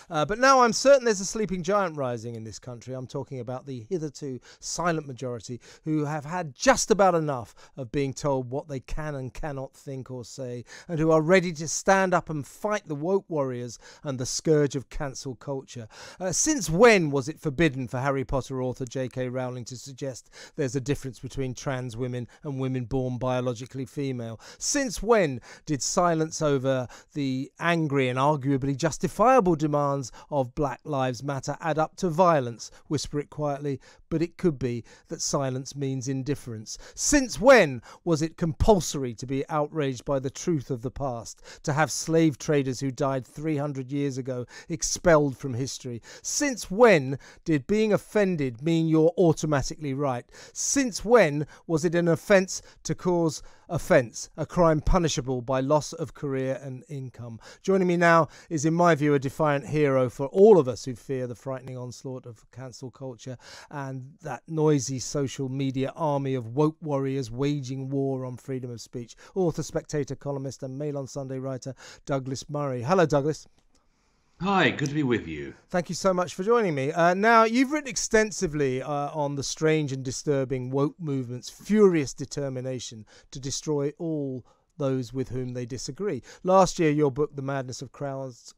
But now I'm certain there's a sleeping giant rising in this country. I'm talking about the hitherto silent majority who have had just about enough of being told what they can and cannot think or say, and who are ready to stand up and fight the woke warriors and the scourge of cancel culture. Since when was it forbidden for Harry Potter author J.K. Rowling to suggest there's a difference between trans women and women born biologically female? Since when did silence over the angry and arguably justifiable demands of Black Lives Matter add up to violence? Whisper it quietly, but it could be that silence means indifference. Since when was it compulsory to be outraged by the truth of the past, to have slave traders who died 300 years ago expelled from history? Since when did being offended mean you're automatically right? Since when was it an offence to cause offence, a crime punishable by loss of career and income? Joining me now is, in my view, a defiant hero for all of us who fear the frightening onslaught of cancel culture and that noisy social media army of woke warriors waging war on freedom of speech. Author, spectator, columnist and Mail on Sunday writer Douglas Murray. Hello, Douglas. Hi, good to be with you. Thank you so much for joining me. Now, you've written extensively on the strange and disturbing woke movement's furious determination to destroy all those with whom they disagree. Last year, your book, The Madness of Crowds,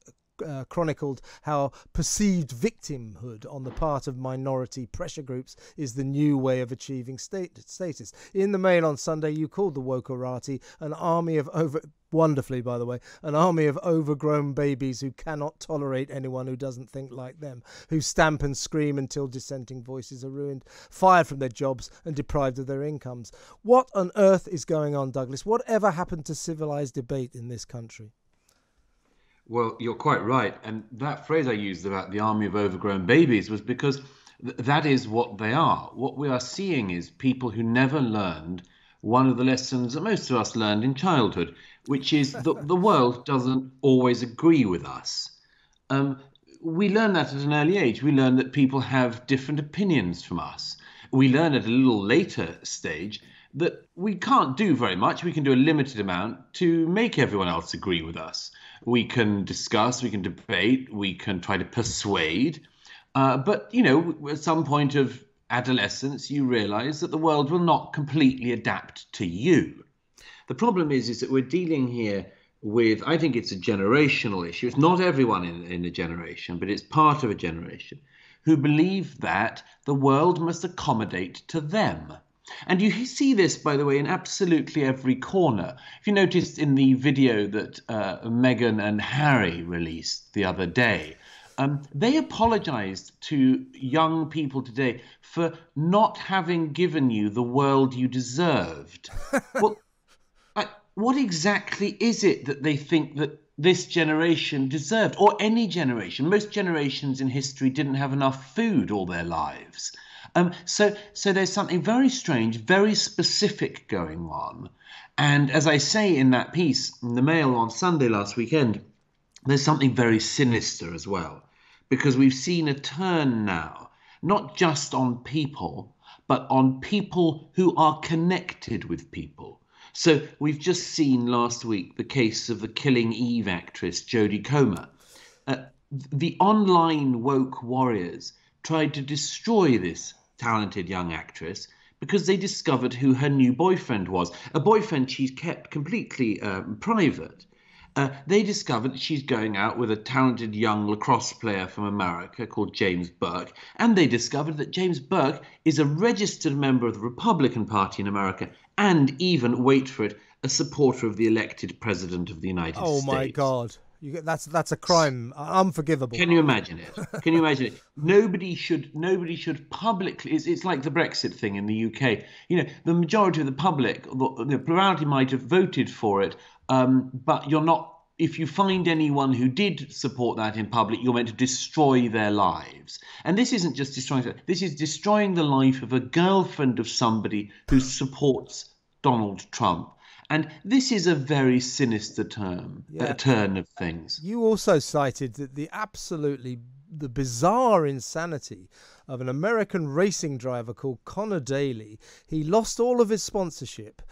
chronicled how perceived victimhood on the part of minority pressure groups is the new way of achieving status. In the Mail on Sunday, you called the wokerati an army of wonderfully, by the way, an army of overgrown babies who cannot tolerate anyone who doesn't think like them, who stamp and scream until dissenting voices are ruined, fired from their jobs and deprived of their incomes. What on earth is going on, Douglas? Whatever happened to civilized debate in this country? Well, you're quite right. And that phrase I used about the army of overgrown babies was because that is what they are. What we are seeing is people who never learned one of the lessons that most of us learned in childhood, which is that the world doesn't always agree with us. We learn that at an early age. We learn that people have different opinions from us. We learn at a little later stage that we can't do very much. We can do a limited amount to make everyone else agree with us. We can discuss, we can debate, we can try to persuade. But, you know, at some point of adolescence, you realize that the world will not completely adapt to you. The problem is that we're dealing here with, I think it's a generational issue. It's not everyone in a generation, but it's part of a generation who believe that the world must accommodate to them. And you see this, by the way, in absolutely every corner. If you noticed in the video that Meghan and Harry released the other day, they apologized to young people today for not having given you the world you deserved. Well, what exactly is it that they think that this generation deserved, or any generation? Most generations in history didn't have enough food all their lives. So there's something very strange, very specific going on. And as I say in that piece in the Mail on Sunday last weekend, there's something very sinister as well, because we've seen a turn now, not just on people, but on people who are connected with people. So we've just seen last week the case of the Killing Eve actress, Jodie Comer. The online woke warriors tried to destroy this talented young actress because they discovered who her new boyfriend was, a boyfriend she's kept completely private. They discovered that she's going out with a talented young lacrosse player from America called James Burke, and they discovered that James Burke is a registered member of the Republican Party in America and even, wait for it, a supporter of the elected president of the United States. Oh my God. That's a crime, unforgivable. Can you imagine it? Can you imagine it? Nobody should publicly. It's like the Brexit thing in the UK. You know, the majority of the public, the plurality might have voted for it, but you're not. If you find anyone who did support that in public, you're meant to destroy their lives. And this isn't just destroying. This is destroying the life of a girlfriend of somebody who supports Donald Trump. And this is a very sinister turn of things. You also cited the absolutely the bizarre insanity of an American racing driver called Connor Daly. He lost all of his sponsorship,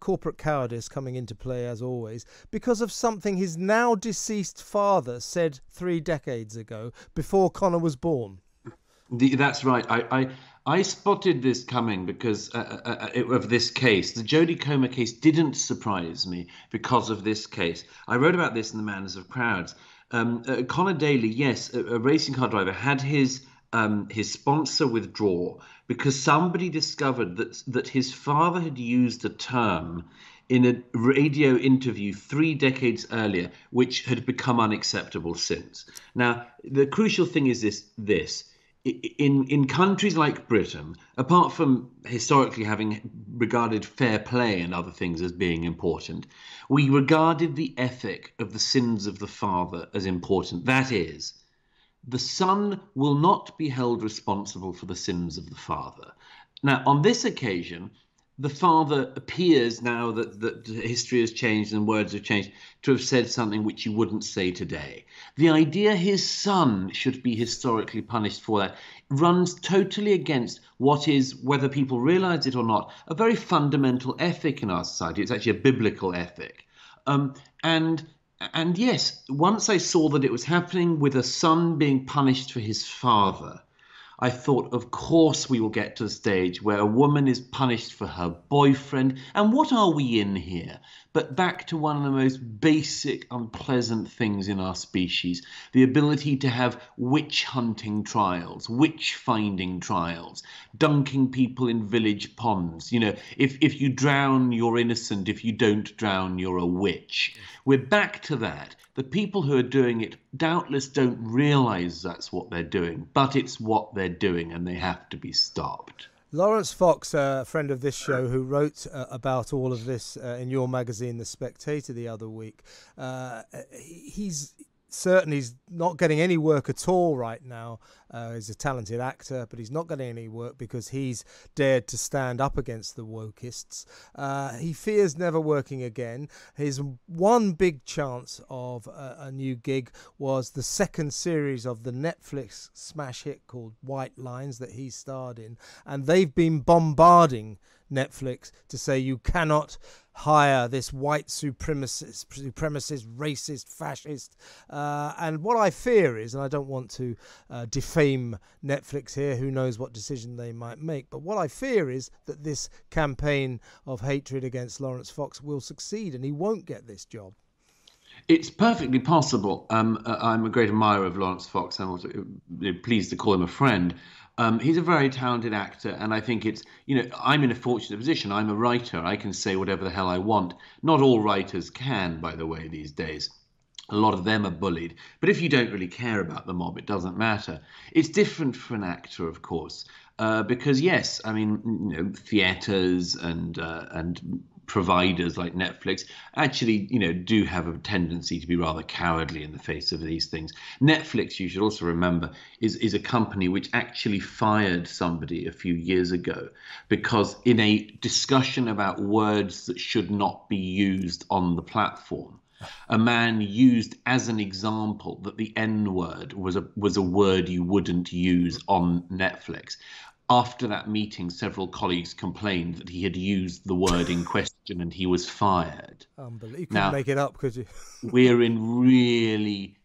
corporate cowardice coming into play as always, because of something his now deceased father said 3 decades ago, before Connor was born. That's right. I spotted this coming because of this case. The Jodie Comer case didn't surprise me because of this case. I wrote about this in The Manners of Crowds. Connor Daly, yes, a racing car driver, had his sponsor withdraw because somebody discovered that his father had used a term in a radio interview 3 decades earlier, which had become unacceptable since. Now, the crucial thing is this. In countries like Britain, apart from historically having regarded fair play and other things as being important, we regarded the ethic of the sins of the father as important. That is, the son will not be held responsible for the sins of the father. Now, on this occasion, the father appears, now that history has changed and words have changed, to have said something which you wouldn't say today. The idea his son should be historically punished for that runs totally against what is, whether people realize it or not, a very fundamental ethic in our society. It's actually a biblical ethic. And yes, once I saw that it was happening with a son being punished for his father, I thought, of course we will get to the stage where a woman is punished for her boyfriend. And what are we in here? But back to one of the most basic, unpleasant things in our species, the ability to have witch hunting trials, witch finding trials, dunking people in village ponds. You know, if you drown, you're innocent. If you don't drown, you're a witch. We're back to that. The people who are doing it doubtless don't realize that's what they're doing, but it's what they're doing and they have to be stopped. Laurence Fox, a friend of this show, who wrote about all of this in your magazine, The Spectator, the other week, he's not getting any work at all right now. He's a talented actor, but he's not getting any work because he's dared to stand up against the wokists. He fears never working again. His one big chance of a new gig was the second series of the Netflix smash hit called White Lines that he starred in, and they've been bombarding Netflix to say you cannot hire this white supremacist, racist, fascist. And what I fear is, and I don't want to defame Netflix here, who knows what decision they might make, but what I fear is that this campaign of hatred against Laurence Fox will succeed and he won't get this job. It's perfectly possible. I'm a great admirer of Laurence Fox. I'm also pleased to call him a friend. He's a very talented actor, and I think it's, I'm in a fortunate position. I'm a writer. I can say whatever the hell I want. Not all writers can, by the way, these days. A lot of them are bullied. But if you don't really care about the mob, it doesn't matter. It's different for an actor, of course, because, yes, I mean, theatres and providers like Netflix actually, do have a tendency to be rather cowardly in the face of these things. Netflix, you should also remember, is a company which actually fired somebody a few years ago because in a discussion about words that should not be used on the platform, a man used as an example that the N-word was a word you wouldn't use on Netflix. After that meeting, several colleagues complained that he had used the word in question and he was fired. Unbelievable. You couldn't make it up, could you? We're in really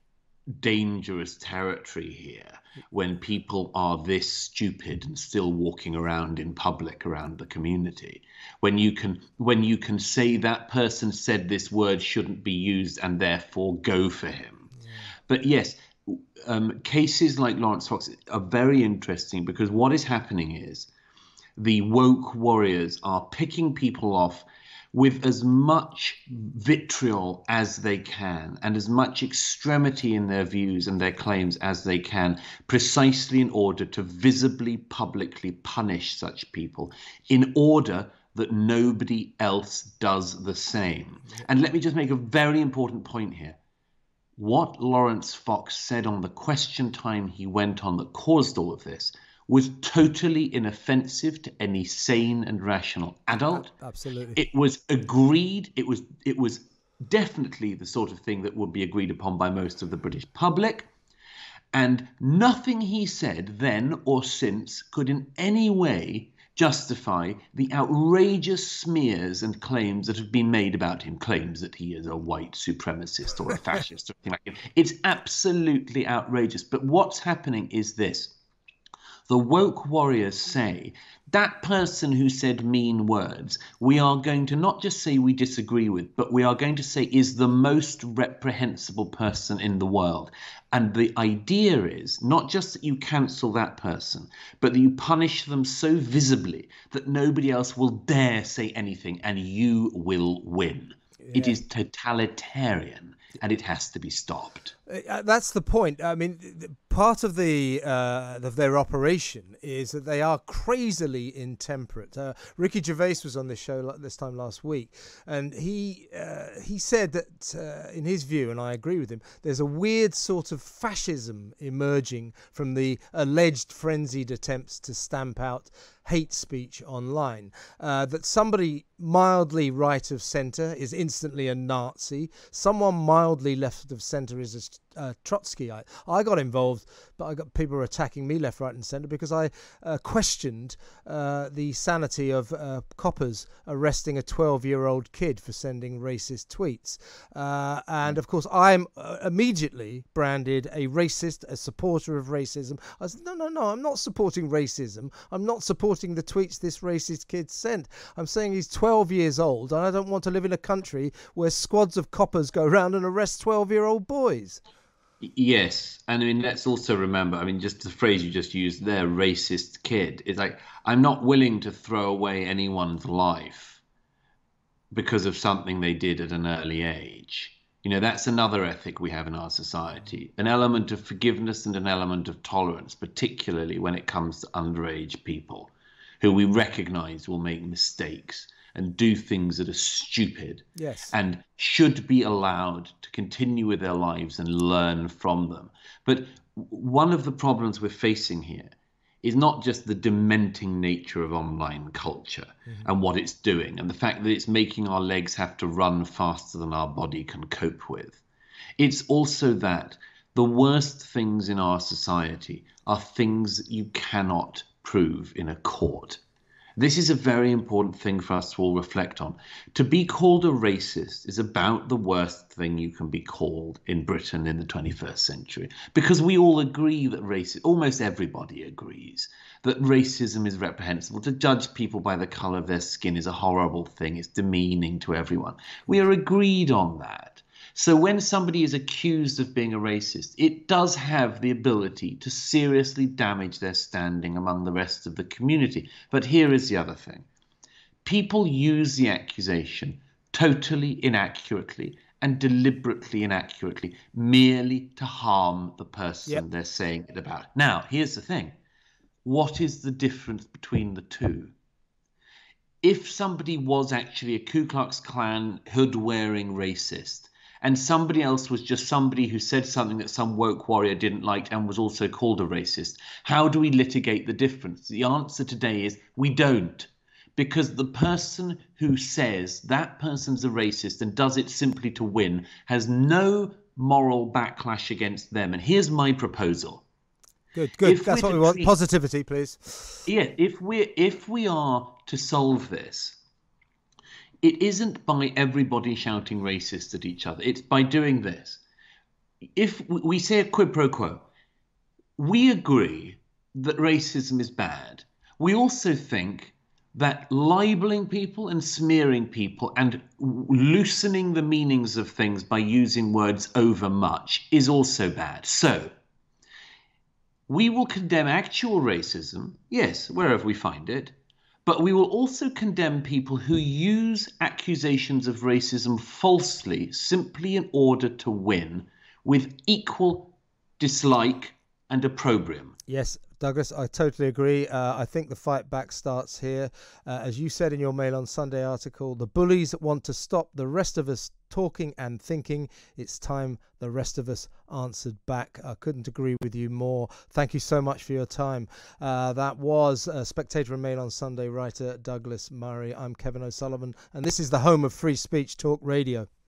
dangerous territory here when people are this stupid and still walking around in public around the community. When you can say that person said this word shouldn't be used and therefore go for him. Yeah. But yes, cases like Laurence Fox are very interesting because what is happening is the woke warriors are picking people off with as much vitriol as they can and as much extremity in their views and their claims as they can, precisely in order to visibly, publicly punish such people in order that nobody else does the same. And let me just make a very important point here. What Laurence Fox said on the question time he went on that caused all of this was totally inoffensive to any sane and rational adult. Absolutely. It was agreed. It was definitely the sort of thing that would be agreed upon by most of the British public. And nothing he said then or since could in any way justify the outrageous smears and claims that have been made about him, claims that he is a white supremacist or a fascist or anything like that. It's absolutely outrageous. But what's happening is this. The woke warriors say that person who said mean words, we are going to not just say we disagree with, but we are going to say is the most reprehensible person in the world. And the idea is not just that you cancel that person, but that you punish them so visibly that nobody else will dare say anything and you will win. Yeah. It is totalitarian and it has to be stopped. That's the point. I mean, part of their operation is that they are crazily intemperate. Ricky Gervais was on this show this time last week, and he said that in his view, and I agree with him, there's a weird sort of fascism emerging from the alleged frenzied attempts to stamp out hate speech online. That somebody mildly right of centre is instantly a Nazi. Someone mildly left of centre is a Trotskyite. I got involved, but I got people attacking me left, right and centre because I questioned the sanity of coppers arresting a 12-year-old kid for sending racist tweets. And of course, I'm immediately branded a racist, a supporter of racism. I said, no, I'm not supporting racism. I'm not supporting the tweets this racist kid sent. I'm saying he's 12 years old and I don't want to live in a country where squads of coppers go around and arrest 12-year-old boys. Yes, and I mean, let's also remember, I mean, just the phrase you just used there, racist kid, it's like, I'm not willing to throw away anyone's life because of something they did at an early age. You know, that's another ethic we have in our society, an element of forgiveness and an element of tolerance, particularly when it comes to underage people who we recognize will make mistakes and do things that are stupid, yes, and should be allowed to continue with their lives and learn from them. But one of the problems we're facing here is not just the dementing nature of online culture and what it's doing and the fact that it's making our legs have to run faster than our body can cope with. It's also that the worst things in our society are things that you cannot prove in a court. This is a very important thing for us to all reflect on. To be called a racist is about the worst thing you can be called in Britain in the 21st century, because we all agree that almost everybody agrees, that racism is reprehensible. To judge people by the colour of their skin is a horrible thing. It's demeaning to everyone. We are agreed on that. So when somebody is accused of being a racist, it does have the ability to seriously damage their standing among the rest of the community. But here is the other thing. People use the accusation totally inaccurately and deliberately inaccurately, merely to harm the person they're saying it about. Now, here's the thing. What is the difference between the two? If somebody was actually a Ku Klux Klan hood-wearing racist, and somebody else was just somebody who said something that some woke warrior didn't like and was also called a racist, how do we litigate the difference? The answer today is we don't. Because the person who says that person's a racist and does it simply to win has no moral backlash against them. And here's my proposal. Good. That's what we want. Positivity, please. Yeah, if we are to solve this, it isn't by everybody shouting racist at each other. It's by doing this. If we say a quid pro quo, we agree that racism is bad. We also think that libeling people and smearing people and loosening the meanings of things by using words over much is also bad. So we will condemn actual racism, yes, wherever we find it, but we will also condemn people who use accusations of racism falsely simply in order to win with equal dislike and opprobrium. Yes, Douglas, I totally agree. I think the fight back starts here. As you said in your Mail on Sunday article, the bullies want to stop the rest of us talking and thinking. It's time the rest of us answered back. I couldn't agree with you more. Thank you so much for your time. That was Spectator and Mail on Sunday writer Douglas Murray. I'm Kevin O'Sullivan, and this is the home of free speech, Talk Radio.